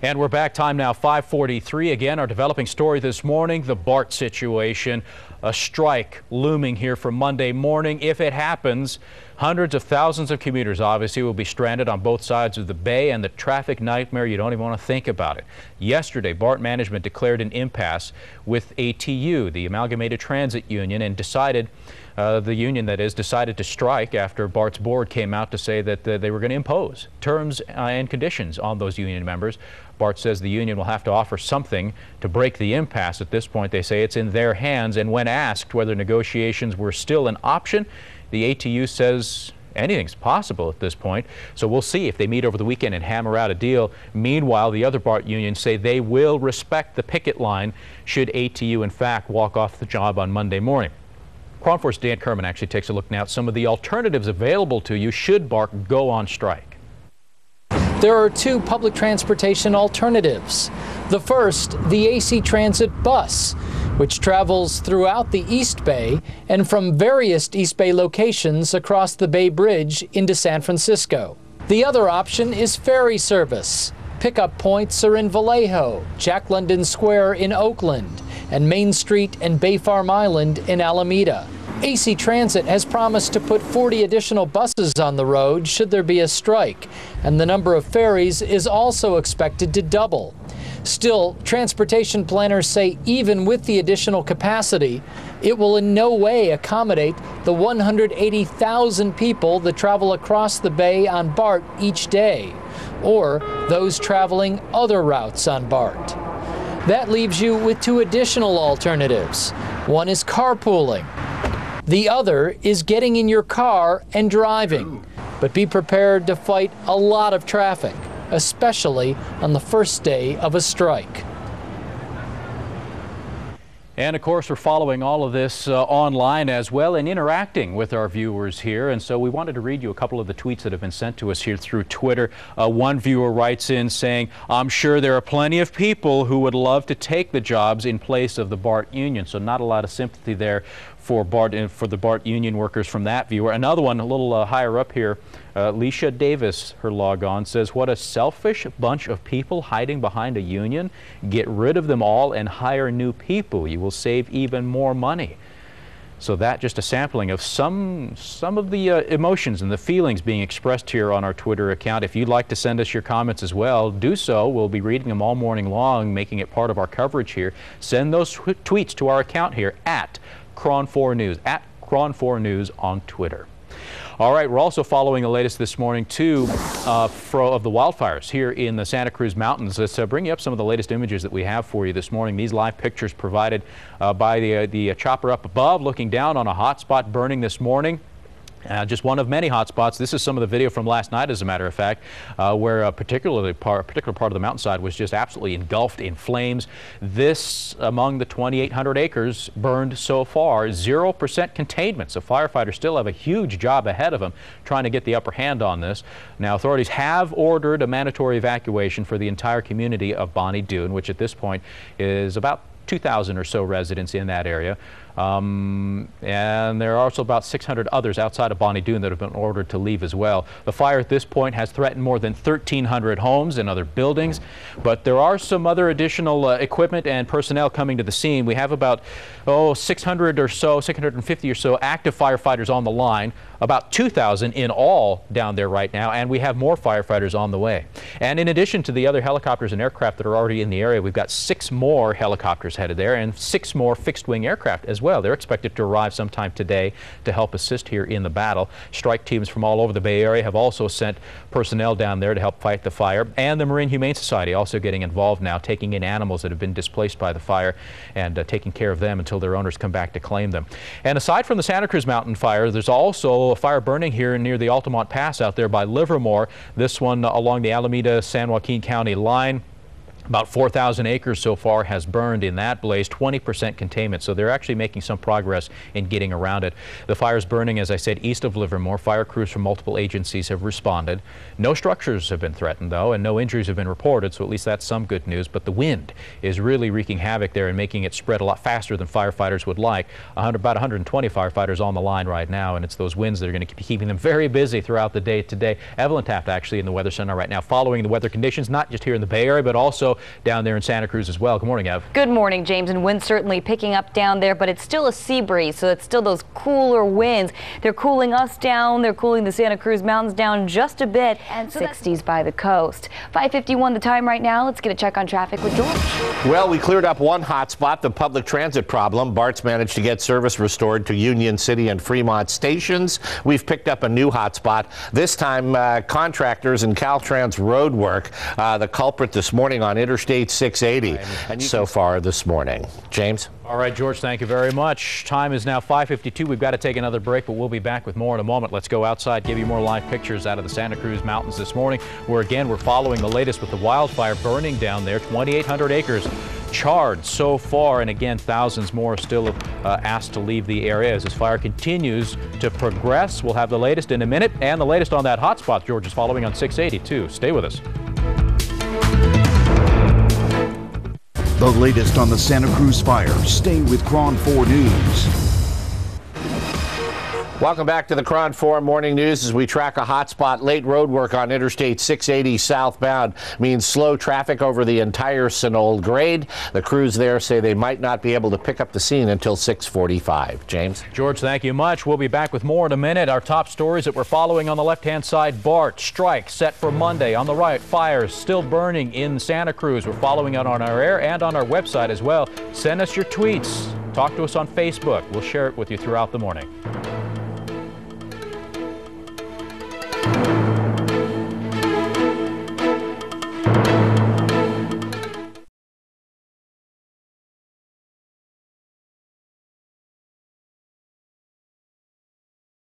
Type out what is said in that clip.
And we're back. Time now 5:43. Again, our developing story this morning, the BART situation. A strike looming here for Monday morning. If it happens, hundreds of thousands of commuters obviously will be stranded on both sides of the bay, and the traffic nightmare, you don't even want to think about it. Yesterday, BART management declared an impasse with ATU, the Amalgamated Transit Union, and decided, the union that is, decided to strike after BART's board came out to say that they were going to impose terms and conditions on those union members. BART says the union will have to offer something to break the impasse. At this point, they say it's in their hands, and when asked whether negotiations were still an option, the ATU says anything's possible at this point. So we'll see if they meet over the weekend and hammer out a deal. Meanwhile, the other BART unions say they will respect the picket line should ATU in fact walk off the job on Monday morning. KRON 4's Dan Kerman actually takes a look now at some of the alternatives available to you should BART go on strike. There are two public transportation alternatives. The first, the AC Transit bus, which travels throughout the East Bay and from various East Bay locations across the Bay Bridge into San Francisco. The other option is ferry service. Pickup points are in Vallejo, Jack London Square in Oakland, and Main Street and Bay Farm Island in Alameda. AC Transit has promised to put 40 additional buses on the road should there be a strike, and the number of ferries is also expected to double. Still, transportation planners say even with the additional capacity, it will in no way accommodate the 180,000 people that travel across the bay on BART each day, or those traveling other routes on BART. That leaves you with two additional alternatives. One is carpooling. The other is getting in your car and driving. But be prepared to fight a lot of traffic, especially on the first day of a strike. And of course, we're following all of this online as well and interacting with our viewers here. And so we wanted to read you a couple of the tweets that have been sent to us here through Twitter. One viewer writes in saying, "I'm sure there are plenty of people who would love to take the jobs in place of the BART union." So not a lot of sympathy there for the BART union workers from that viewer. Another one a little higher up here, Leisha Davis, her log on, says, "What a selfish bunch of people hiding behind a union. Get rid of them all and hire new people. You will save even more money." So that just a sampling of some of the emotions and the feelings being expressed here on our Twitter account. If you'd like to send us your comments as well, do so. We'll be reading them all morning long, making it part of our coverage here. Send those tweets to our account here at KRON 4 News, at KRON 4 News on Twitter. All right, we're also following the latest this morning, too, of the wildfires here in the Santa Cruz Mountains. Let's bring you up some of the latest images that we have for you this morning. These live pictures provided by the chopper up above, looking down on a hot spot burning this morning. Just one of many hot spots. This is some of the video from last night, as a matter of fact, where a particular part of the mountainside was just absolutely engulfed in flames. This, among the 2,800 acres burned so far, 0% containment. So firefighters still have a huge job ahead of them trying to get the upper hand on this. Now, authorities have ordered a mandatory evacuation for the entire community of Bonnie Doon, which at this point is about 2,000 or so residents in that area. And there are also about 600 others outside of Bonnie Doon that have been ordered to leave as well. The fire at this point has threatened more than 1,300 homes and other buildings, but there are some other additional equipment and personnel coming to the scene. We have about 600 or so, 650 or so active firefighters on the line, about 2,000 in all down there right now, and we have more firefighters on the way. And in addition to the other helicopters and aircraft that are already in the area, we've got 6 more helicopters headed there and 6 more fixed-wing aircraft as well. They're expected to arrive sometime today to help assist here in the battle. Strike teams from all over the Bay Area have also sent personnel down there to help fight the fire, and the Marine Humane Society also getting involved now, taking in animals that have been displaced by the fire and taking care of them until their owners come back to claim them. And aside from the Santa Cruz Mountain fire, there's also a fire burning here near the Altamont Pass out there by Livermore. This one along the Alameda-San Joaquin County line. About 4,000 acres so far has burned in that blaze, 20% containment. So they're actually making some progress in getting around it. The fire's burning, as I said, east of Livermore. Fire crews from multiple agencies have responded. No structures have been threatened, though, and no injuries have been reported, so at least that's some good news. But the wind is really wreaking havoc there and making it spread a lot faster than firefighters would like. About 120 firefighters on the line right now, and it's those winds that are going to be keeping them very busy throughout the day today. Evelyn Taft actually in the Weather Center right now, following the weather conditions, not just here in the Bay Area, but also down there in Santa Cruz as well. Good morning, Ev. Good morning, James. And wind certainly picking up down there, but it's still a sea breeze, so it's still those cooler winds. They're cooling us down. They're cooling the Santa Cruz Mountains down just a bit, and so 60s by the coast. 5:51 the time right now. Let's get a check on traffic with George. Well, we cleared up one hot spot, the public transit problem. BART's managed to get service restored to Union City and Fremont stations. We've picked up a new hot spot. This time, contractors and Caltrans road work. The culprit this morning on Interstate 680 and so far this morning. James? All right, George, thank you very much. Time is now 5:52. We've got to take another break, but we'll be back with more in a moment. Let's go outside, give you more live pictures out of the Santa Cruz Mountains this morning, where again we're following the latest with the wildfire burning down there. 2,800 acres charred so far, and again thousands more still asked to leave the area as this fire continues to progress. We'll have the latest in a minute, and the latest on that hotspot George is following on 680 too. Stay with us. The latest on the Santa Cruz fire. Stay with KRON 4 News. Welcome back to the KRON 4 Morning News as we track a hotspot. Late road work on Interstate 680 southbound means slow traffic over the entire Sinold grade. The crews there say they might not be able to pick up the scene until 6:45. James? George, thank you much. We'll be back with more in a minute. Our top stories that we're following on the left-hand side. BART strike set for Monday. On the right, fires still burning in Santa Cruz. We're following it on our air and on our website as well. Send us your tweets. Talk to us on Facebook. We'll share it with you throughout the morning.